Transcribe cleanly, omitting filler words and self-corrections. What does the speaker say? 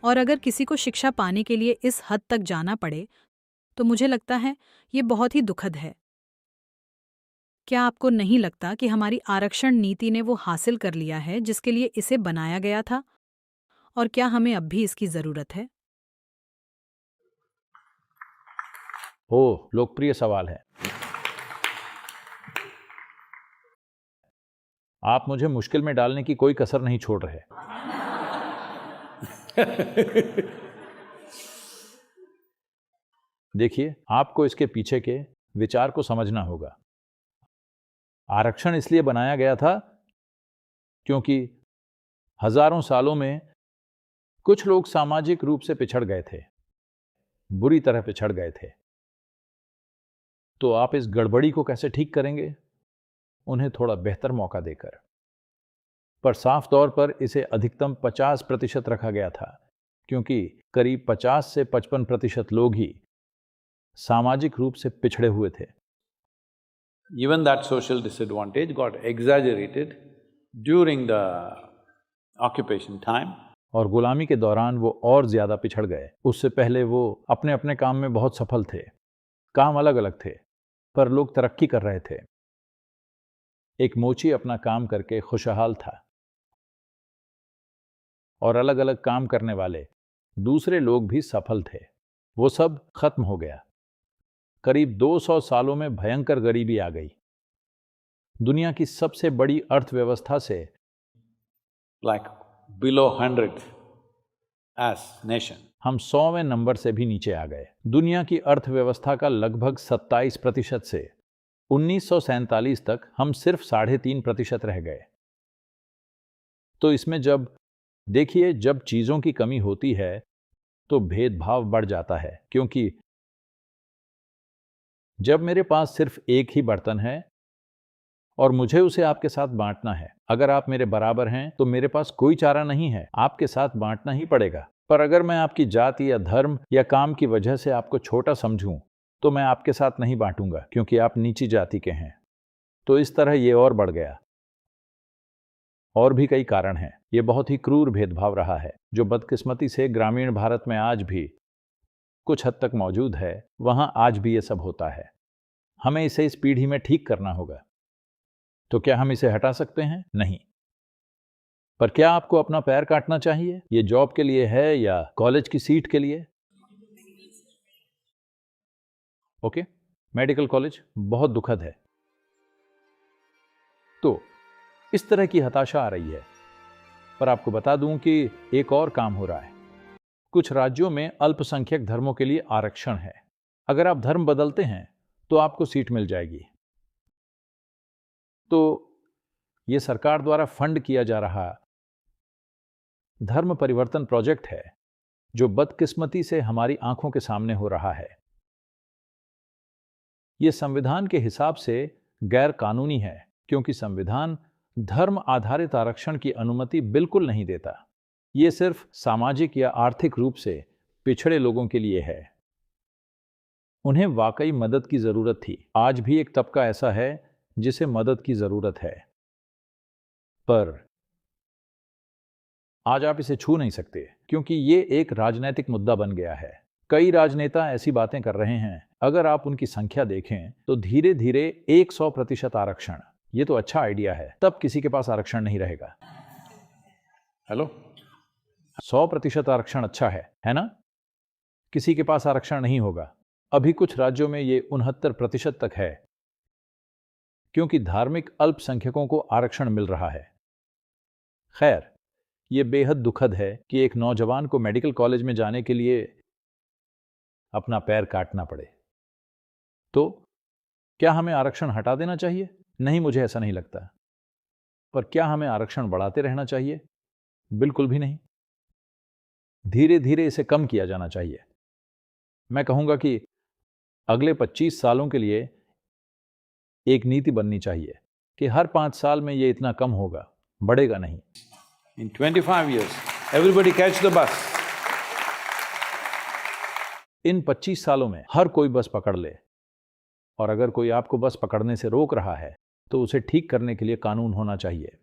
और अगर किसी को शिक्षा पाने के लिए इस हद तक जाना पड़े तो मुझे लगता है ये बहुत ही दुखद है। क्या आपको नहीं लगता कि हमारी आरक्षण नीति ने वो हासिल कर लिया है जिसके लिए इसे बनाया गया था? और क्या हमें अब भी इसकी ज़रूरत है? लोकप्रिय सवाल है। आप मुझे मुश्किल में डालने की कोई कसर नहीं छोड़ रहे। देखिए, आपको इसके पीछे के विचार को समझना होगा। आरक्षण इसलिए बनाया गया था क्योंकि हजारों सालों में कुछ लोग सामाजिक रूप से पिछड़ गए थे, बुरी तरह पिछड़ गए थे। तो आप इस गड़बड़ी को कैसे ठीक करेंगे? उन्हें थोड़ा बेहतर मौका देकर। पर साफ तौर पर इसे अधिकतम 50% रखा गया था, क्योंकि करीब 50 से 55% लोग ही सामाजिक रूप से पिछड़े हुए थे। Even that social disadvantage got exaggerated during the occupation time. और गुलामी के दौरान वो और ज्यादा पिछड़ गए। उससे पहले वो अपने अपने काम में बहुत सफल थे, काम अलग अलग थे, पर लोग तरक्की कर रहे थे। एक मोची अपना काम करके खुशहाल था और अलग अलग काम करने वाले दूसरे लोग भी सफल थे। वो सब खत्म हो गया। करीब 200 सालों में भयंकर गरीबी आ गई। दुनिया की सबसे बड़ी अर्थव्यवस्था से like below 100 as nation. हम 100वें नंबर से भी नीचे आ गए। दुनिया की अर्थव्यवस्था का लगभग 27% से 1947 तक हम सिर्फ 3.5% रह गए। तो इसमें देखिए, जब चीजों की कमी होती है तो भेदभाव बढ़ जाता है, क्योंकि जब मेरे पास सिर्फ एक ही बर्तन है और मुझे उसे आपके साथ बांटना है, अगर आप मेरे बराबर हैं तो मेरे पास कोई चारा नहीं है, आपके साथ बांटना ही पड़ेगा। पर अगर मैं आपकी जाति या धर्म या काम की वजह से आपको छोटा समझूं तो मैं आपके साथ नहीं बांटूंगा, क्योंकि आप नीची जाति के हैं। तो इस तरह ये और बढ़ गया। और भी कई कारण हैं। ये बहुत ही क्रूर भेदभाव रहा है, जो बदकिस्मती से ग्रामीण भारत में आज भी कुछ हद तक मौजूद है। वहां आज भी ये सब होता है। हमें इसे इस पीढ़ी में ठीक करना होगा। तो क्या हम इसे हटा सकते हैं? नहीं। पर क्या आपको अपना पैर काटना चाहिए? ये जॉब के लिए है या कॉलेज की सीट के लिए? ओके, मेडिकल कॉलेज बहुत दुखद है। तो इस तरह की हताशा आ रही है। पर आपको बता दूं कि एक और काम हो रहा है। कुछ राज्यों में अल्पसंख्यक धर्मों के लिए आरक्षण है। अगर आप धर्म बदलते हैं तो आपको सीट मिल जाएगी। तो यह सरकार द्वारा फंड किया जा रहा धर्म परिवर्तन प्रोजेक्ट है, जो बदकिस्मती से हमारी आंखों के सामने हो रहा है। यह संविधान के हिसाब से गैर कानूनी है, क्योंकि संविधान धर्म आधारित आरक्षण की अनुमति बिल्कुल नहीं देता। यह सिर्फ सामाजिक या आर्थिक रूप से पिछड़े लोगों के लिए है। उन्हें वाकई मदद की जरूरत थी। आज भी एक तबका ऐसा है जिसे मदद की जरूरत है, पर आज आप इसे छू नहीं सकते, क्योंकि ये एक राजनीतिक मुद्दा बन गया है। कई राजनेता ऐसी बातें कर रहे हैं। अगर आप उनकी संख्या देखें तो धीरे धीरे 100% आरक्षण, ये तो अच्छा आइडिया है। तब किसी के पास आरक्षण नहीं रहेगा। हेलो, 100% आरक्षण अच्छा है ना? किसी के पास आरक्षण नहीं होगा। अभी कुछ राज्यों में ये 69% तक है, क्योंकि धार्मिक अल्पसंख्यकों को आरक्षण मिल रहा है। खैर, यह बेहद दुखद है कि एक नौजवान को मेडिकल कॉलेज में जाने के लिए अपना पैर काटना पड़े। तो क्या हमें आरक्षण हटा देना चाहिए? नहीं, मुझे ऐसा नहीं लगता। पर क्या हमें आरक्षण बढ़ाते रहना चाहिए? बिल्कुल भी नहीं। धीरे धीरे इसे कम किया जाना चाहिए। मैं कहूंगा कि अगले 25 सालों के लिए एक नीति बननी चाहिए कि हर 5 साल में ये इतना कम होगा, बढ़ेगा नहीं। in 25 years, everybody catch the bus. इन 25 सालों में हर कोई बस पकड़ ले। और अगर कोई आपको बस पकड़ने से रोक रहा है तो उसे ठीक करने के लिए कानून होना चाहिए।